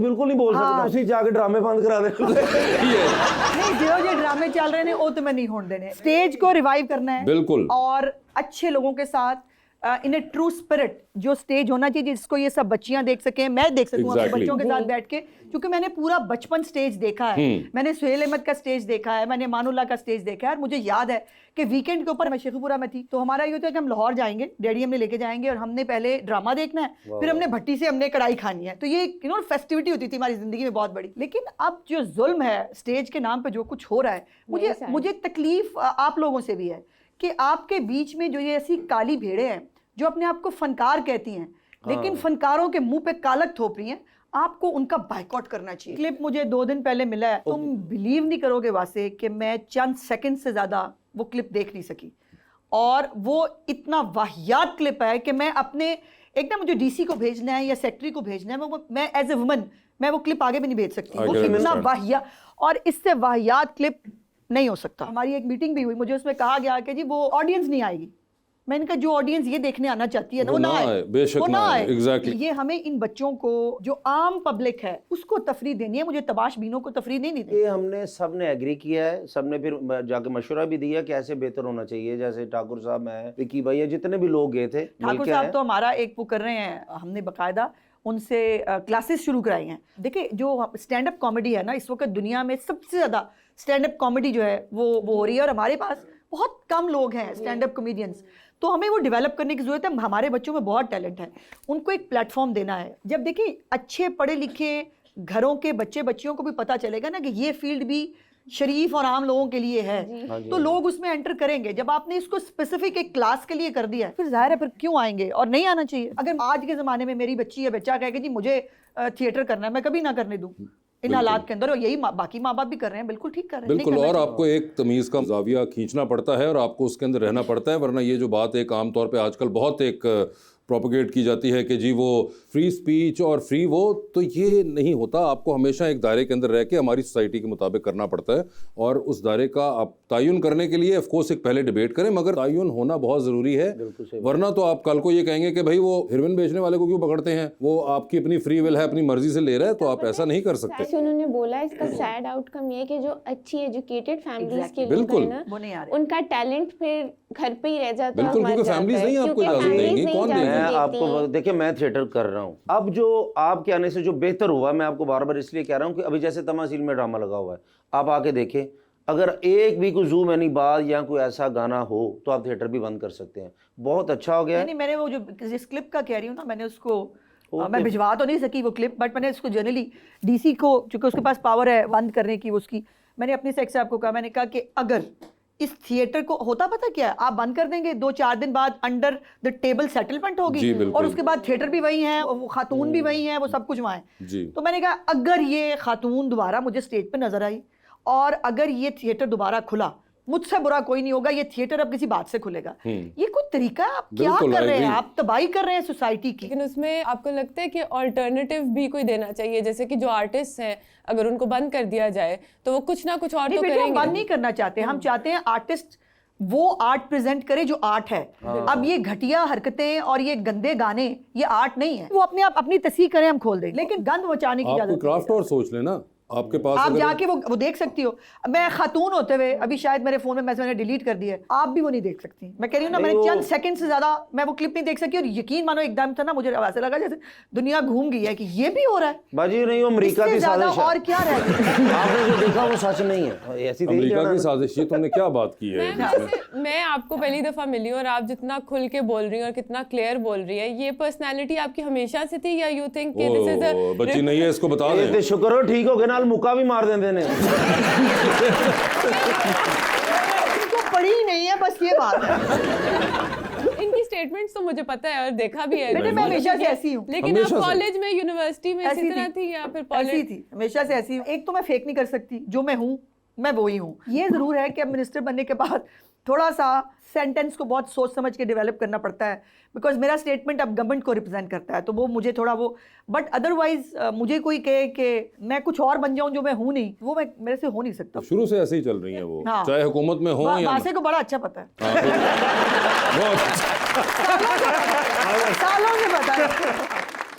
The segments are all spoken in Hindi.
बिल्कुल नहीं बोल सकता, उसी जाके ड्रामे बंद करा दे। नहीं, जो ड्रामे चल रहे हैं वो तो मैं नहीं होने देने। स्टेज को रिवाइव करना है बिल्कुल, और अच्छे लोगों के साथ इन ए ट्रू स्पिरिट जो स्टेज होना चाहिए जिसको ये सब बच्चियां देख सकें, मैं देख सकूं अपने बच्चों के साथ बैठ के, क्योंकि मैंने पूरा बचपन स्टेज देखा है। मैंने सुहेल अहमद का स्टेज देखा है, मैंने मानुल्लाह का स्टेज देखा है, और मुझे याद है कि वीकेंड के ऊपर मैं शेखुपुरा में थी, तो हमारा ये होता है कि हम लाहौर जाएंगे, डैडी हमने लेके जाएंगे और हमने पहले ड्रामा देखना है, फिर हमने भट्टी से हमने कढ़ाई खानी है। तो ये फेस्टिविटी होती थी हमारी जिंदगी में बहुत बड़ी। लेकिन अब जो जुल्म है स्टेज के नाम पे जो कुछ हो रहा है, मुझे तकलीफ आप लोगों से भी है कि आपके बीच में जो ये ऐसी काली भेड़ें हैं जो अपने आप को फनकार कहती हैं, लेकिन फनकारों के मुंह पे कालक थोप रही हैं, आपको उनका बाइकआउट करना चाहिए। क्लिप मुझे 2 दिन पहले मिला है, तुम बिलीव नहीं करोगे वासे कि मैं चंद सेकंड से ज्यादा वो क्लिप देख नहीं सकी, और वो इतना वाहियात क्लिप है कि मैं अपने एक ना मुझे डीसी को भेजना है या सेक्रेटरी को भेजना है, मैं एज ए वुमन मैं वो क्लिप आगे भी नहीं भेज सकती, वो इतना वाहियात, और इससे वाहियात क्लिप नहीं हो सकता। हमारी एक मीटिंग भी हुई, मुझे उसमें कहा गया कि जी वो ऑडियंस नहीं आएगी। मैंने कहा जो ऑडियंस ये देखने आना चाहती है ना वो ना आए, बेशक वो ना आए। एग्जैक्टली। ये हमें इन बच्चों को जो आम पब्लिक है उसको तफरीह देनी है, मुझे तबाश बीनों को तफरीह नहीं देनी। ये हमने सबने एग्री किया है, सबने फिर जाके मशवरा भी दिया कि ऐसे बेहतर होना चाहिए। जैसे ठाकुर साहब, मैं, विकी भाई, जितने भी लोग गए थे, ठाकुर साहब तो हमारा एक वो कर रहे हैं, हमने बाकायदा उनसे क्लासेस शुरू कराई हैं। देखिए जो स्टैंड अप कॉमेडी है ना, इस वक्त दुनिया में सबसे ज़्यादा स्टैंड अप कॉमेडी जो है वो हो रही है, और हमारे पास बहुत कम लोग हैं स्टैंड अप कॉमेडियंस, तो हमें वो डेवलप करने की ज़रूरत है। हमारे बच्चों में बहुत टैलेंट है, उनको एक प्लेटफॉर्म देना है। जब देखिए अच्छे पढ़े लिखे घरों के बच्चे बच्चियों को भी पता चलेगा ना कि ये फील्ड भी शरीफ और आम लोगों के लिए है, तो लोग उसमें एंटर करेंगे। जब आपने इसको स्पेसिफिक एक क्लास के लिए कर दिया है, फिर जाहिर है फिर क्यों आएंगे, और नहीं आना चाहिए। अगर आज के ज़माने में मेरी बच्ची या बच्चा कहे कि जी मुझे थिएटर करना है, मैं कभी ना करने दूँ इन हालात के अंदर, और यही बाकी माँ बाप भी कर रहे हैं, बिल्कुल ठीक कर रहे हैं। बिल्कुल, और आपको एक तमीज़ का जाविया खींचना पड़ता है और आपको उसके अंदर रहना पड़ता है, वरना ये जो बात एक आम तौर पे आजकल बहुत एक प्रोपोगेट की जाती है कि जी वो फ्री स्पीच और फ्री वो, तो ये नहीं होता। आपको हमेशा एक दायरे के अंदर रह के हमारी सोसाइटी के मुताबिक करना पड़ता है, और उस दायरे का आप तयन करने के लिए ऑफकोर्स एक पहले डिबेट करें, मगर तयन होना बहुत ज़रूरी है, वरना तो आप कल को ये कहेंगे कि भाई वो हेरोइन बेचने वाले को क्यों पकड़ते हैं, वो आपकी अपनी फ्री विल है, अपनी मर्जी से ले रहा है, तो आप ऐसा नहीं कर सकते। उन्होंने बोला इसका सैड आउटकम ये कि जो अच्छी एजुकेटेड फैमिलीज के लोग बिल्कुल हैं ना, उनका टैलेंट फिर घर पे ही रह जाता है। बिल्कुल, क्योंकि फैमिलीज नहीं आपको इजाजत देंगी, कौन देंगे? मैं आपको देखिए, मैं थिएटर कर रहा हूँ, अब जो आपके आने से जो बेहतर हुआ, मैं आपको बार बार इसलिए कह रहा हूँ कि अभी जैसे तमाशील में ड्रामा लगा हुआ है, आप आके देखें, अगर एक भी कोई जूम एनी बात या कोई ऐसा गाना हो तो आप थिएटर भी बंद कर सकते हैं। बहुत अच्छा हो गया। नहीं, मैंने वो जो जिस क्लिप का कह रही हूँ ना, मैंने उसको मैं भिजवा तो नहीं सकी वो क्लिप, बट मैंने उसको जनरली डीसी को, चूंकि उसके पास पावर है बंद करने की, उसकी मैंने अपने सेक्स आपको कहा, मैंने कहा कि अगर इस थिएटर को होता पता क्या है, आप बंद कर देंगे 2-4 दिन बाद अंडर द टेबल सेटलमेंट होगी, और उसके बाद थिएटर भी वही है, वो खातून भी वही है, वो सब कुछ वहाँ है। तो मैंने कहा अगर ये खातून दोबारा मुझे स्टेज पे नजर आई और अगर ये थिएटर दोबारा खुला, मुझसे बुरा कोई नहीं होगा, ये थिएटर अब किसी बात से खुलेगा। ये कोई तरीका है? आप क्या कर रहे हैं? आप तबाही कर रहे हैं सोसाइटी की। लेकिन उसमें आपको लगता है कि ऑल्टरनेटिव भी कोई देना चाहिए, जैसे कि जो आर्टिस्ट हैं अगर उनको बंद कर दिया जाए तो वो कुछ ना कुछ और तो करेंगे। हम बंद नहीं करना चाहते, हम चाहते हैं आर्टिस्ट वो आर्ट प्रेजेंट करे जो आर्ट है। अब ये घटिया हरकतें और ये गंदे गाने ये आर्ट नहीं है, वो अपने आप अपनी तस्वीर करें, हम खोल दें, लेकिन गंद मचाने की इजाजत क्राफ्ट और सोच लेना आपके पास, आप जाके वो देख सकती हो। मैं खातून होते हुए अभी शायद मेरे फोन में मैंने डिलीट कर दिया है, आप भी वो नहीं देख सकती। मैं कह रही हूँ ना, मैंने चंद सेकंड से ज्यादा मैं वो क्लिप नहीं देख सकी, और यकीन मानो एकदम से ना मुझे ऐसा लगा जैसे दुनिया घूम गई है कि ये भी हो रहा है। बाजी नहीं, अमेरिका की साजिश है। और क्या रह गया? आपने जो देखा वो सच नहीं है, ऐसी अमेरिका की साजिश। ये तुमने क्या बात की है? मैं आपको पहली दफा मिली हूँ और आप जितना खुल के बोल रही हैं और कितना क्लियर बोल रही है, ये पर्सनालिटी आपकी हमेशा से थी या यू थिंक कि दिस इज अ बच्ची नहीं है, इसको बता दें। शुक्र हो ठीक हो गए, नाल मुक्का भी मार देंगे ने। पढ़ी नहीं है, बस ये बात है। इनकी स्टेटमेंट्स तो मुझे पता है और देखा भी है। बेटे मैं हमेशा से ऐसी हूँ। लेकिन आप कॉलेज में, यूनिवर्सिटी में इसी तरह थी या फिर ऐसी थी? हमेशा से ऐसी हूँ। एक तो मैं फेक नहीं कर सकती, जो मैं हूँ मैं वो ही हूँ। ये जरूर है कि अब मिनिस्टर बनने के बाद थोड़ा सा सेंटेंस को बहुत सोच समझ के डेवलप करना पड़ता है, बिकॉज मेरा स्टेटमेंट अब गवर्नमेंट को रिप्रेजेंट करता है, तो वो मुझे थोड़ा वो, बट अदरवाइज मुझे कोई कहे कि मैं कुछ और बन जाऊं जो मैं हूं नहीं, वो मैं मेरे से हो नहीं सकता। शुरू से ऐसे ही चल रही है वो, हाँ। चाहे हुकूमत में हो या वासे को बड़ा अच्छा पता है, बहुत सालों से पता है।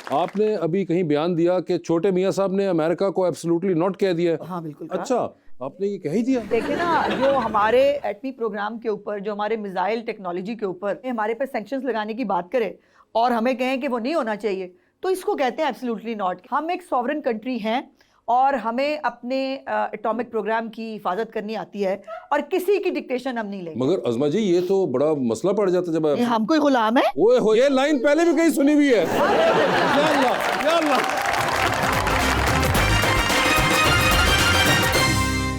आपने अभी कहीं बयान दिया कि छोटे मियाँ साहब ने अमेरिका को एब्सोल्युटली नॉट कह दिया है। हाँ बिल्कुल। अच्छा, आपने ये कह ही दिया। देखिए ना, जो हमारे एटमी प्रोग्राम के ऊपर, जो हमारे मिसाइल टेक्नोलॉजी के ऊपर हमारे पे सैंक्शंस लगाने की बात करे और हमें कहें कि वो नहीं होना चाहिए, तो इसको कहते हैं एब्सोल्युटली नॉट। हम एक सॉवरेन कंट्री हैं और हमें अपने एटॉमिक प्रोग्राम की हिफाजत करनी आती है और किसी की डिक्टेशन हम नहीं लेंगे। मगर अज़मा जी, ये तो बड़ा मसला पड़ जाता जब ये हम कोई गुलाम है? ओए हो, ये लाइन पहले भी कहीं सुनी हुई है। या अल्लाह, या अल्लाह।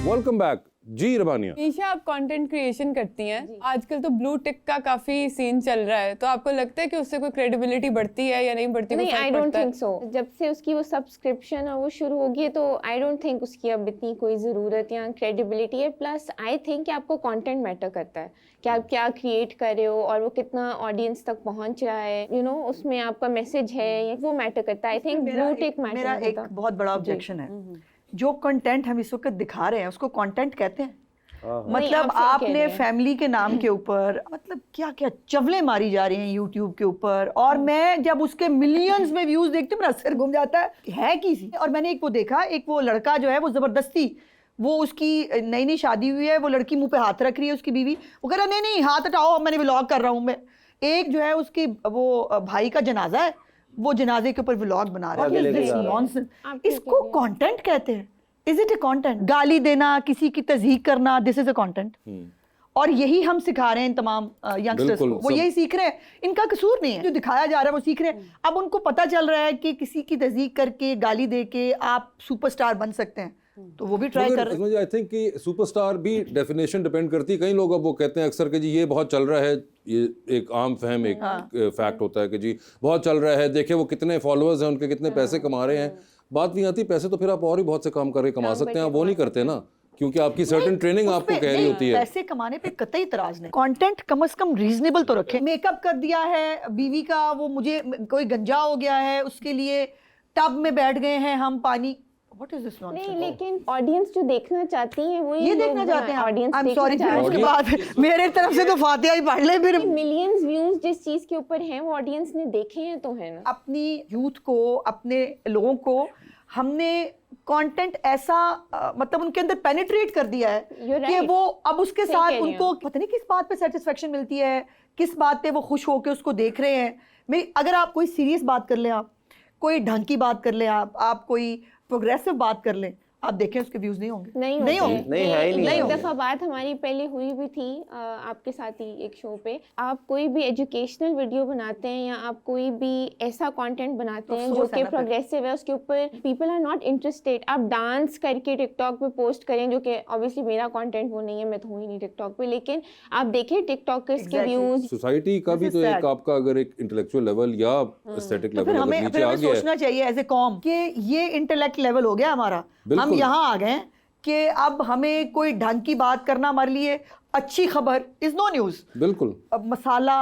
वेलकम बैक जी रबानिया। ईशा, आप कंटेंट क्रिएशन करती हैं, आजकल तो ब्लू टिक का काफी सीन चल रहा है, तो आपको लगता है कि उससे कोई क्रेडिबिलिटी बढ़ती है या नहीं बढ़ती? नहीं, आई डोंट थिंक सो। जब से उसकी वो सब्सक्रिप्शन और वो शुरू होगी तो आई डोंट थिंक उसकी अब इतनी कोई ज़रूरत या क्रेडिबिलिटी है। प्लस आई थिंक कि आपको कंटेंट मैटर करता है कि आप क्या क्रिएट कर रहे हो और वो कितना ऑडियंस तक पहुंच रहा है, यू नो, उसमें आपका मैसेज है, वो मैटर करता है। I think blue tick matter मेरा एक बहुत बड़ा ऑब्जेक्शन है, जो कंटेंट हम इस वक्त दिखा रहे हैं उसको कंटेंट कहते हैं? मतलब आपने फैमिली के नाम के ऊपर मतलब क्या क्या चवलें मारी जा रही हैं यूट्यूब के ऊपर, और मैं जब उसके मिलियंस में व्यूज देखती हूँ मेरा सिर घूम जाता है किसी। और मैंने एक वो देखा, एक वो लड़का जो है वो जबरदस्ती, वो उसकी नई नई शादी हुई है, वो लड़की मुंह पे हाथ रख रही है, उसकी बीवी, वो कह रहा नहीं नहीं हाथ हटाओ, मैंने व्लॉग कर रहा हूँ मैं। एक जो है उसकी वो भाई का जनाजा है, वो जनाजे के ऊपर व्लॉग बना रहा है। नॉनसेंस। इसको कंटेंट कहते हैं? Is it a content? गाली देना, किसी की तज़हीक करना, दिस इज अ कंटेंट। और यही हम सिखा रहे हैं इन तमाम यंगस्टर्स को, वो यही सीख रहे हैं, इनका कसूर नहीं है, जो दिखाया जा रहा है वो सीख रहे हैं। अब उनको पता चल रहा है कि किसी की तज़हीक करके, गाली दे के आप सुपरस्टार बन सकते हैं, तो वो भी ट्राई कर रहे हैं। आई थिंक कि सुपरस्टार भी डेफिनेशन डिपेंड करती है। कई लोग अब वो कहते हैं अक्सर कि जी ये बहुत चल रहा है, ये एक आम फहम, एक फैक्ट होता है कि जी बहुत चल रहा है, देखिए वो कितने फॉलोअर्स हैं, उनके कितने पैसे कमा रहे हैं। बात नहीं आती पैसे तो फिर आप और भी बहुत से काम करके कमा सकते हैं, आप वो नहीं करते ना, क्योंकि आपकी सर्टेन ट्रेनिंग आपको कह रही होती है। पैसे कमाने पे कतई इतराज नहीं, कंटेंट कम से कम रीजनेबल तो रखें। मेकअप कर दिया है बीवी का, वो मुझे कोई गंजा हो गया है, उसके लिए टब में बैठ गए हैं हम पानी। What is this nonsense? नहीं, लेकिन ऑडियंस जो देखना चाहती है वो ये देखना चाहते हैं। ऑडियंस I'm sorry, फिर उसके बाद मेरे तरफ से तो फातिहा ही पढ़ ले फिर। मिलियंस व्यूज जिस चीज के ऊपर हैं वो ऑडियंस ने देखे हैं तो है ना। अपनी यूथ को, अपने लोगों को हमने कंटेंट ऐसा मतलब उनके अंदर पेनिट्रेट कर दिया है कि वो अब उसके साथ उनको पता नहीं किस बात पे सेटिस्फेक्शन मिलती है, किस बात पे वो खुश होकर उसको देख रहे हैं। मेरी अगर आप कोई सीरियस बात कर लें, आप कोई ढंग की बात कर लें, आप कोई प्रोग्रेसिव बात कर लें, आप देखें उसके व्यूज नहीं होंगे। नहीं होंगे, नहीं है ही नहीं। एक दफा बात हमारी पहले हुई भी थी आपके साथ ही एक शो पे। आप कोई भी एजुकेशनल वीडियो बनाते हैं या आप कोई भी ऐसा कंटेंट बनाते हैं जो कि प्रोग्रेसिव है, उसके ऊपर पीपल आर नॉट इंटरेस्टेड। आप डांस करके टिकटॉक पे पोस्ट करें, जो कि ऑब्वियसली मेरा कंटेंट वो नहीं है, मैं तो हूँ ही नहीं टिकटॉक पे, लेकिन आप देखें टिकटॉकर्स के व्यूज। सोसाइटी का भी तो एक आपका अगर एक इंटेलेक्चुअल लेवल या एस्थेटिक लेवल फिर हमें नीचे आ गया है, सोचना चाहिए एज ए कॉम कि ये इंटेलेक्ट लेवल हो गया हमारा, हम यहाँ आ गए कि अब हमें कोई ढंग की बात करना हमारे लिए अच्छी खबर इज नो न्यूज। बिल्कुल। अब मसाला,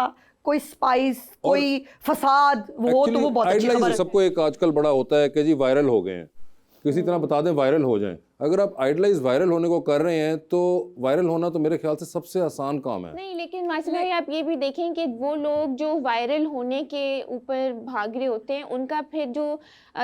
कोई स्पाइस, कोई फसाद, वो तो वो बहुत अच्छी खबर है। सबको एक आजकल बड़ा होता है कि जी वायरल हो गए हैं, किसी तरह बता दें वायरल हो जाएं। अगर आप आइडलाइज वायरल होने को कर रहे हैं तो वायरल होना तो मेरे ख्याल से सबसे आसान काम है। नहीं, लेकिन मासिक भाई आप ये भी देखें कि वो लोग जो वायरल होने के ऊपर भाग रहे होते हैं, उनका फिर जो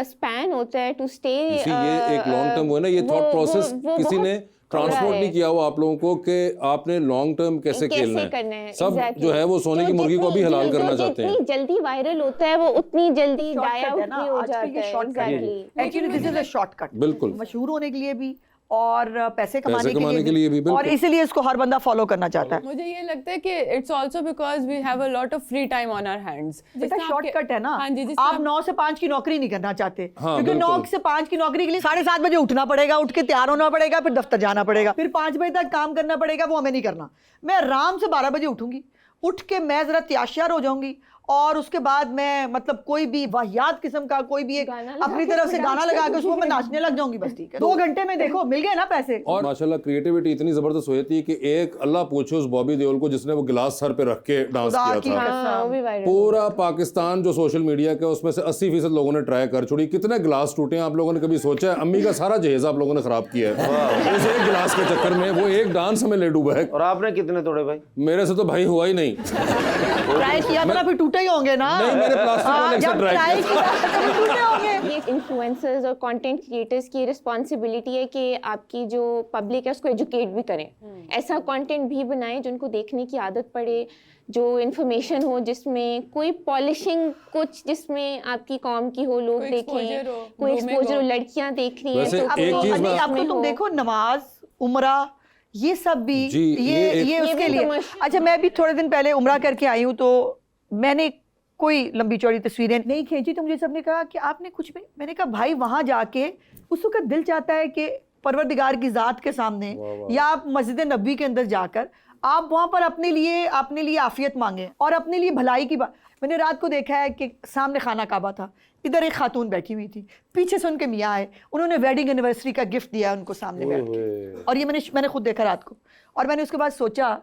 स्पैन होता है टू स्टे, ये एक लॉन्ग टर्म वो ना, ये थॉट प्रोसेस किसी ने ट्रांसपोर्ट नहीं किया हुआ आप लोगों को कि आपने लॉन्ग टर्म कैसे खेलना है। सब जो है वो सोने की मुर्गी को भी हलाल करना चाहते हैं। जितनी जल्दी वायरल होता है वो उतनी जल्दी डाई आउट भी हो जाता है। Actually this is a shortcut, बिल्कुल, मशहूर होने के लिए भी और पैसे कमाने के लिए भी, और इसीलिए इसको हर बंदा फॉलो करना चाहता है। मुझे ये लगता है कि it's also because we have a lot of free time on our hands. जिसका शॉर्टकट है ना। हाँ जी, आप 9 से 5 की नौकरी नहीं करना चाहते, क्योंकि 9 से 5 की नौकरी के लिए 7:30 बजे उठना पड़ेगा, उठ के तैयार होना पड़ेगा, फिर दफ्तर जाना पड़ेगा, फिर 5 बजे तक काम करना पड़ेगा, वो हमें नहीं करना। मैं आराम से 12 बजे उठूंगी, उठ के मैं जरा तैयार हो जाऊंगी और उसके बाद मैं मतलब कोई भी वाहियात किस्म का कोई भी एक अपनी तरफ से गाना लगा के उसको मैं नाचने लग जाऊंगी, बस ठीक है। 2 घंटे में देखो मिल गए ना पैसे। और माशाल्लाह क्रिएटिविटी इतनी जबरदस्त हुई थी कि एक अल्लाह पूछे उस बॉबी देओल को जिसने वो गिलास सर पे रख के डांस किया था। पूरा पाकिस्तान जो सोशल मीडिया के उसमें से 80% लोगों ने ट्राई कर छोड़ी। कितने गिलास टूटे हैं आप लोगों ने कभी सोचा है? अम्मी का सारा जहेज आप लोगों ने खराब किया है उस एक गिलास के चक्कर में, वो एक डांस हमें ले डूबा है। और आपने कितने तोड़े भाई? मेरे से तो भाई हुआ ही नहीं। ट्राई किया था फिर टूटे टूटे ही होंगे ना। नहीं, मैंने प्लास्टिक वाले जब ट्राई ट्राई किया। किया तभी टूटे होंगे। ये इन्फ्लुएंसर्स और कंटेंट क्रिएटर्स की रिस्पॉन्सिबिलिटी है कि आपकी जो पब्लिक है उसको एजुकेट भी करें, ऐसा कंटेंट भी बनाएं जिनको देखने की आदत पड़े, जो इन्फॉर्मेशन हो जिसमें कोई पॉलिशिंग, कुछ जिसमें आपकी कॉम की हो, लोग कोई देखें, exposure हो, कोई grooming एक्सपोजर हो, हो। लड़कियां देख रही हैं वैसे तो एक कोई चीज़ नहीं, मैं- अब तो तुम हो। देखो नमाज, उम्रा, ये सब भी जी, ये ये उसके भी लिए। commercial- अच्छा, मैं भी थोड़े दिन पहले उम्रा करके आई हूँ, तो मैंने कोई लंबी चौड़ी तस्वीरें नहीं खींची, तो मुझे सबने कहा कि आपने कुछ भी, मैंने कहा भाई वहां जाके उस वक्त दिल चाहता है कि परवरदिगार की ज़ात के सामने या आप मस्जिद नबी के अंदर जाकर आप वहाँ पर अपने लिए आफियत मांगे और अपने लिए भलाई की बात। मैंने रात को देखा है कि सामने खाना काबा था, इधर एक खातून बैठी हुई थी, पीछे से उनके मियाँ आए, उन्होंने वेडिंग एनिवर्सरी का गिफ्ट दिया उनको सामने बैठ के, और ये मैंने खुद देखा रात को। और मैंने उसके बाद सोचा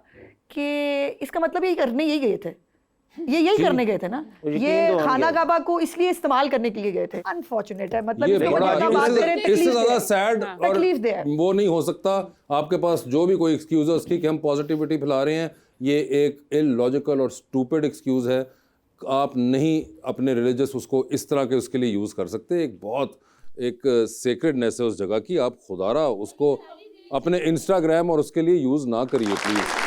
कि इसका मतलब ये करने यही गए थे, ये यही करने गए थे ना, यकीन ये तो आ खाना गया। काबा को इसलिए इस्तेमाल करने के लिए गए थे। अनफॉर्चुनेट है, मतलब ये इसको बड़ा मतलब बात करें, इससे तकलीफ ज्यादा दे। सैड और तकलीफ दे। वो नहीं हो सकता। आपके पास जो भी कोई एक्सक्यूज है उसकी कि हम पॉजिटिविटी फैला रहे हैं, ये एक इलॉजिकल और स्टूपिड एक्सक्यूज है। आप नहीं अपने रिलीजियस उसको इस तरह के उसके लिए यूज़ कर सकते। एक बहुत एक सेक्रेडनेस है उस जगह की, आप खुदारा उसको अपने इंस्टाग्राम और उसके लिए यूज़ ना करिए प्लीज़।